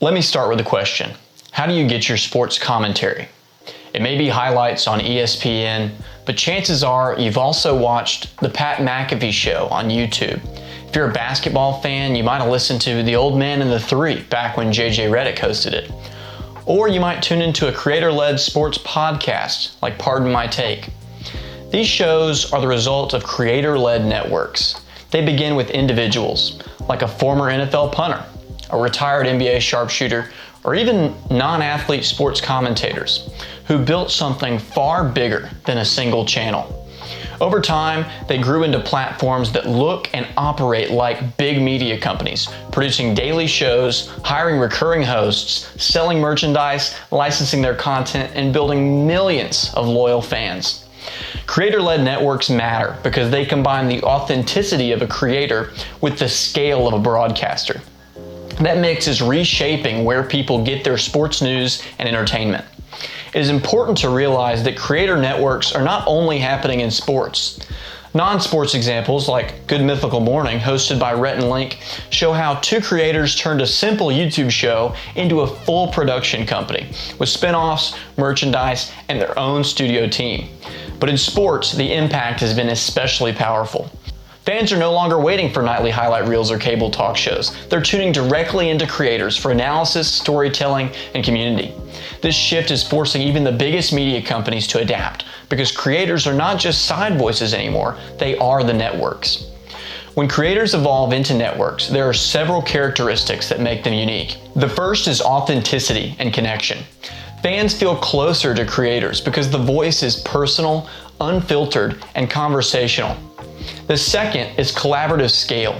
Let me start with a question. How do you get your sports commentary? It may be highlights on ESPN, but chances are you've also watched the Pat McAfee Show on YouTube. If you're a basketball fan, you might have listened to The Old Man and the Three back when JJ Redick hosted it. Or you might tune into a creator-led sports podcast like Pardon My Take. These shows are the result of creator-led networks. They begin with individuals, like a former NFL punter, a retired NBA sharpshooter, or even non-athlete sports commentators who built something far bigger than a single channel. Over time, they grew into platforms that look and operate like big media companies, producing daily shows, hiring recurring hosts, selling merchandise, licensing their content, and building millions of loyal fans. Creator-led networks matter because they combine the authenticity of a creator with the scale of a broadcaster. That mix is reshaping where people get their sports news and entertainment. It is important to realize that creator networks are not only happening in sports. Non-sports examples like Good Mythical Morning, hosted by Rhett and Link, show how two creators turned a simple YouTube show into a full production company with spin-offs, merchandise, and their own studio team. But in sports, the impact has been especially powerful. Fans are no longer waiting for nightly highlight reels or cable talk shows. They're tuning directly into creators for analysis, storytelling, and community. This shift is forcing even the biggest media companies to adapt because creators are not just side voices anymore, they are the networks. When creators evolve into networks, there are several characteristics that make them unique. The first is authenticity and connection. Fans feel closer to creators because the voice is personal, unfiltered, and conversational. The second is collaborative scale.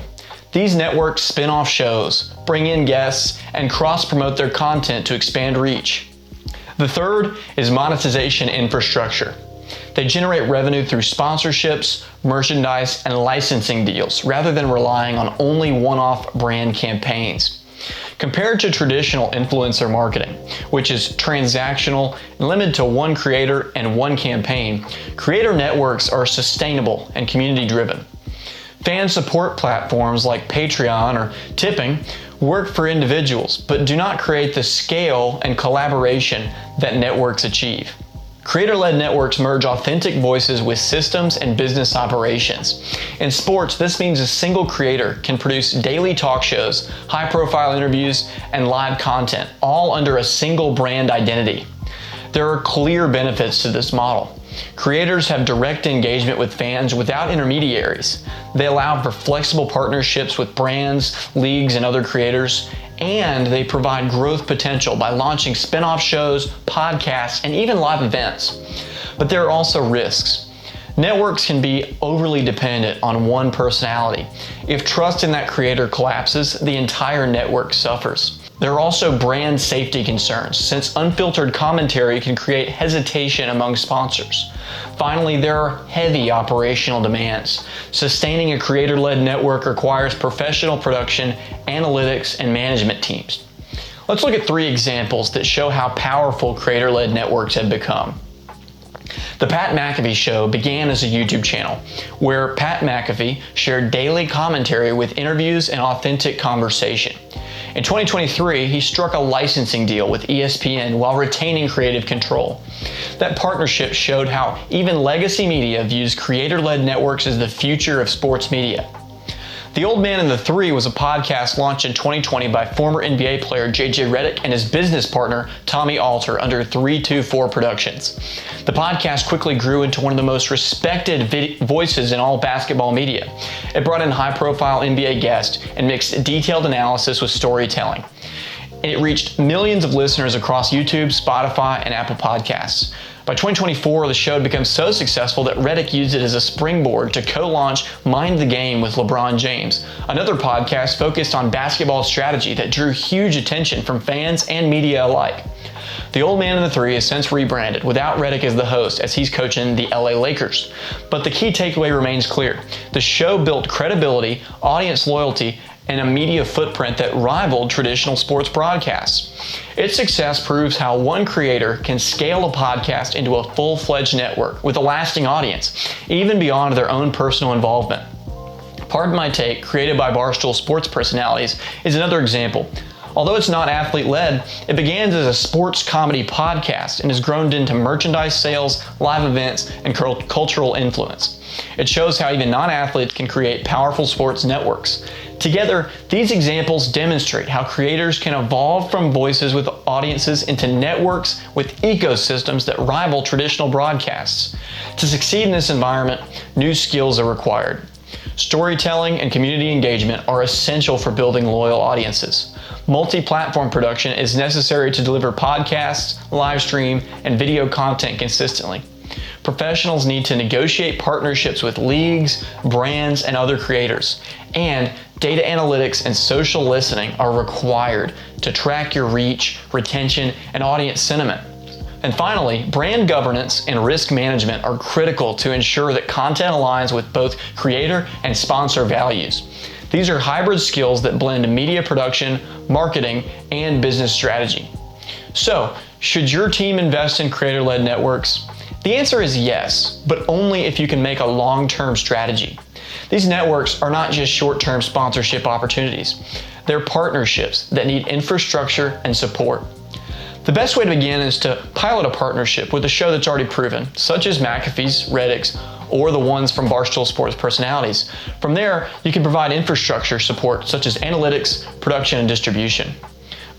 These networks spin off shows, bring in guests, and cross-promote their content to expand reach. The third is monetization infrastructure. They generate revenue through sponsorships, merchandise, and licensing deals rather than relying on only one-off brand campaigns. Compared to traditional influencer marketing, which is transactional and limited to one creator and one campaign, creator networks are sustainable and community-driven. Fan support platforms like Patreon or tipping work for individuals, but do not create the scale and collaboration that networks achieve. Creator-led networks merge authentic voices with systems and business operations. In sports, this means a single creator can produce daily talk shows, high-profile interviews, and live content, all under a single brand identity. There are clear benefits to this model. Creators have direct engagement with fans without intermediaries. They allow for flexible partnerships with brands, leagues, and other creators, and they provide growth potential by launching spin-off shows, podcasts, and even live events. But there are also risks. Networks can be overly dependent on one personality. If trust in that creator collapses, the entire network suffers. There are also brand safety concerns, since unfiltered commentary can create hesitation among sponsors. Finally, there are heavy operational demands. Sustaining a creator-led network requires professional production, analytics, and management teams. Let's look at 3 examples that show how powerful creator-led networks have become. The Pat McAfee Show began as a YouTube channel where Pat McAfee shared daily commentary with interviews and authentic conversation. In 2023, he struck a licensing deal with ESPN while retaining creative control. That partnership showed how even legacy media views creator-led networks as the future of sports media. The Old Man and the Three was a podcast launched in 2020 by former NBA player JJ Redick and his business partner Tommy Alter under 324 Productions. The podcast quickly grew into one of the most respected voices in all basketball media. It brought in high-profile NBA guests and mixed detailed analysis with storytelling. And it reached millions of listeners across YouTube, Spotify, and Apple Podcasts. By 2024, the show had become so successful that Redick used it as a springboard to co-launch Mind the Game with LeBron James, another podcast focused on basketball strategy that drew huge attention from fans and media alike. The Old Man and the Three has since rebranded without Redick as the host, as he's coaching the LA Lakers. But the key takeaway remains clear. The show built credibility, audience loyalty, and a media footprint that rivaled traditional sports broadcasts. Its success proves how one creator can scale a podcast into a full-fledged network with a lasting audience, even beyond their own personal involvement. Pardon My Take, created by Barstool sports personalities, is another example. Although it's not athlete-led, it began as a sports comedy podcast and has grown into merchandise sales, live events, and cultural influence. It shows how even non-athletes can create powerful sports networks. Together, these examples demonstrate how creators can evolve from voices with audiences into networks with ecosystems that rival traditional broadcasts. To succeed in this environment, new skills are required. Storytelling and community engagement are essential for building loyal audiences. Multi-platform production is necessary to deliver podcasts, live stream, and video content consistently. Professionals need to negotiate partnerships with leagues, brands, and other creators. And data analytics and social listening are required to track your reach, retention, and audience sentiment. And finally, brand governance and risk management are critical to ensure that content aligns with both creator and sponsor values. These are hybrid skills that blend media production, marketing, and business strategy. So, should your team invest in creator-led networks? The answer is yes, but only if you can make a long-term strategy. These networks are not just short-term sponsorship opportunities. They're partnerships that need infrastructure and support. The best way to begin is to pilot a partnership with a show that's already proven, such as McAfee's, Reddit's, or the ones from Barstool Sports Personalities. From there, you can provide infrastructure support such as analytics, production, and distribution.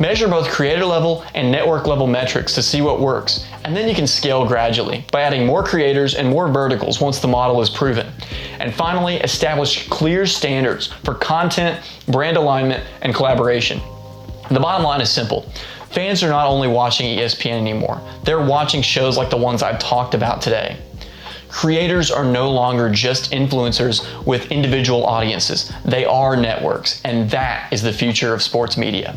Measure both creator level and network level metrics to see what works, and then you can scale gradually by adding more creators and more verticals once the model is proven. And finally, establish clear standards for content, brand alignment, and collaboration. The bottom line is simple. Fans are not only watching ESPN anymore, they're watching shows like the ones I've talked about today. Creators are no longer just influencers with individual audiences. They are networks, and that is the future of sports media.